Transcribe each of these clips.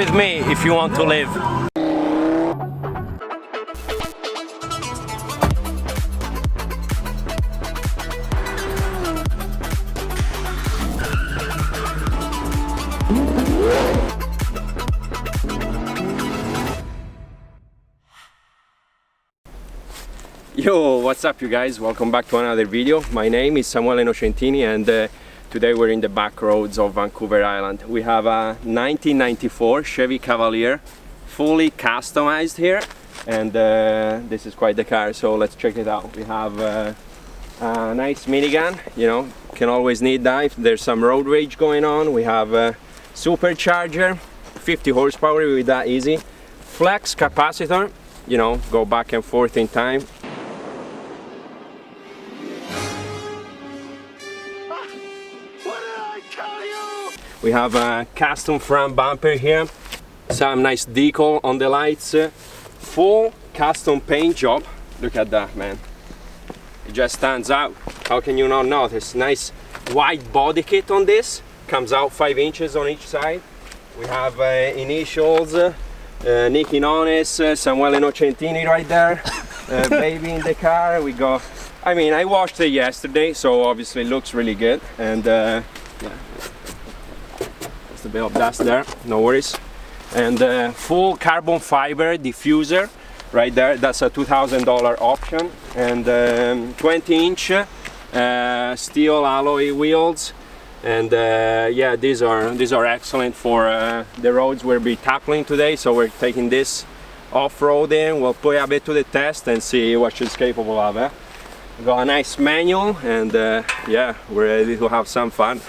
with me if you want to live. Yo, what's up you guys? Welcome back to another video. My name is Samuele Nocentini and today we're in the back roads of Vancouver Island. We have a 1994 Chevy Cavalier, fully customized here, and this is quite the car, so let's check it out. We have a nice minigun, you know, can always need that if there's some road rage going on. We have a supercharger, 50 horsepower with that easy. Flex capacitor, you know, go back and forth in time. We have a custom front bumper here, some nice decal on the lights, full custom paint job. Look at that, man. It just stands out. How can you not notice? Nice white body kit on this. Comes out 5 inches on each side. We have initials, Nicky Nonis, Samuele Nocentini right there. Baby in the car. We got, I mean, I washed it yesterday, so obviously it looks really good. And yeah. A bit of dust there, no worries. And full carbon fiber diffuser right there, that's a $2,000 option. And 20-inch steel alloy wheels. And yeah, these are excellent for the roads we'll be tackling today. So we're taking this off-roading. We'll put a bit to the test and see what she's capable of. We got a nice manual, and yeah, we're ready to have some fun.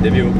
the view.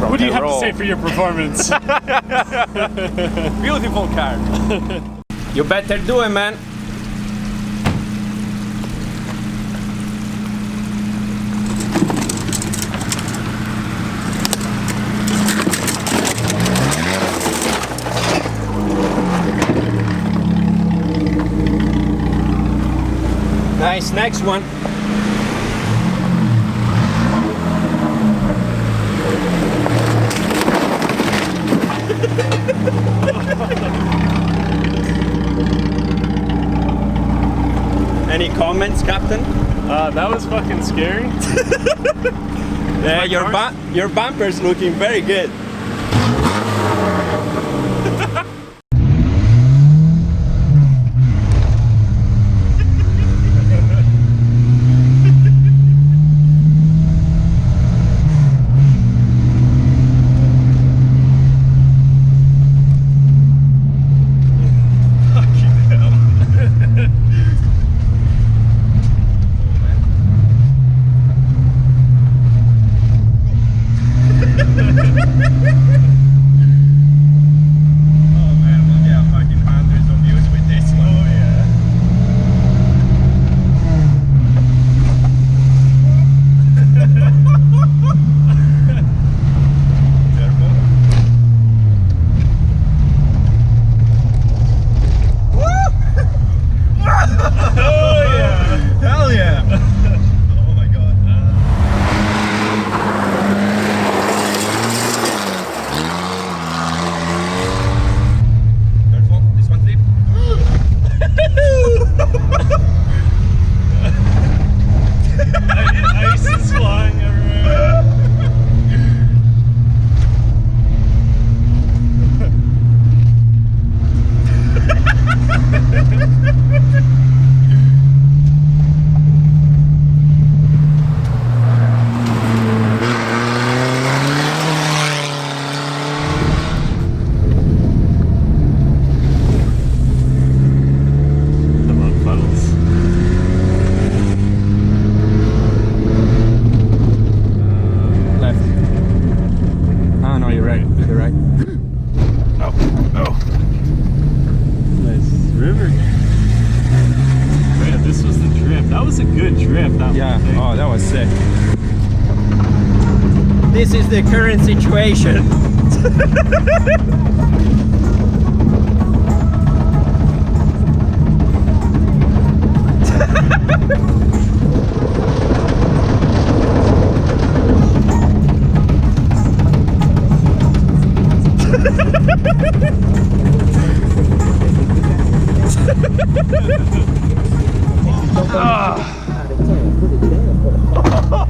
What do you have to say for your performance? Beautiful car. You better do it, man. Nice, next one. Any comments, Captain? That was fucking scary. Yeah, your bumper's looking very good. Yeah, oh, that was sick. This is the current situation.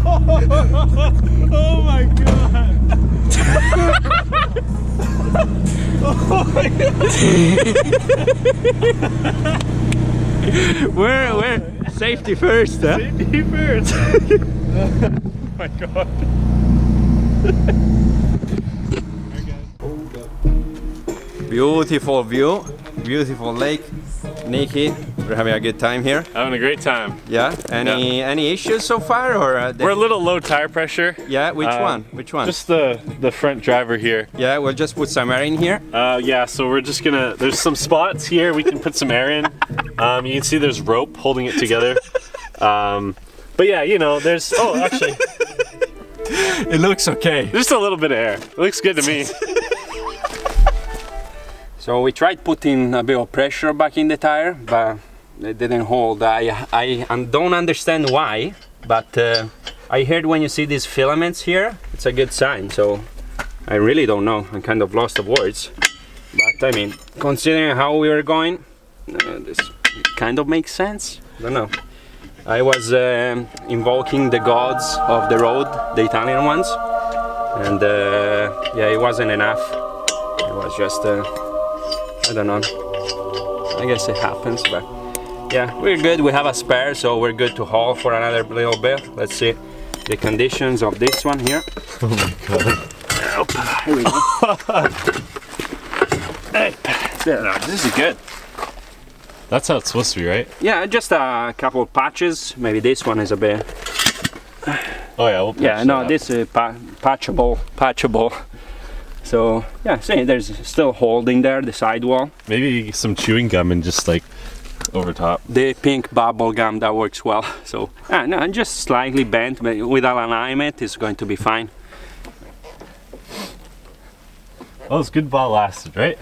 Oh my god! Oh my god! We're safety first, huh? Safety first! Oh my god! Beautiful view, beautiful lake. Nicky, we're having a good time here. Having a great time. Yeah. Any issues so far, or we're a little low tire pressure. Yeah. Which one? Which one? Just the front driver here. Yeah. We'll just put some air in here. Yeah. So we're just gonna. There's some spots here we can put some air in. You can see there's rope holding it together. But yeah, you know, there's. Oh, actually. It looks okay. Just a little bit of air. It looks good to me. So we tried putting a bit of pressure back in the tire, but it didn't hold. I don't understand why, but I heard when you see these filaments here, it's a good sign. So I really don't know. I'm kind of lost of words. But I mean, considering how we were going, this kind of makes sense. I don't know. I was invoking the gods of the road, the Italian ones, and yeah, it wasn't enough. It was just, I don't know. I guess it happens, but yeah, we're good. We have a spare, so we're good to haul for another little bit. Let's see the conditions of this one here. Oh my god. Here we go. This is good. That's how it's supposed to be, right? Yeah, just a couple of patches. Maybe this one is a bit. Oh yeah, we'll patch Yeah, no, that this is patchable. So yeah, see, there's still holding there the sidewall. Maybe some chewing gum and just like over top. The pink bubble gum that works well. So no, just slightly bent, but with alignment, it's going to be fine. Oh, it's good while it lasted, right?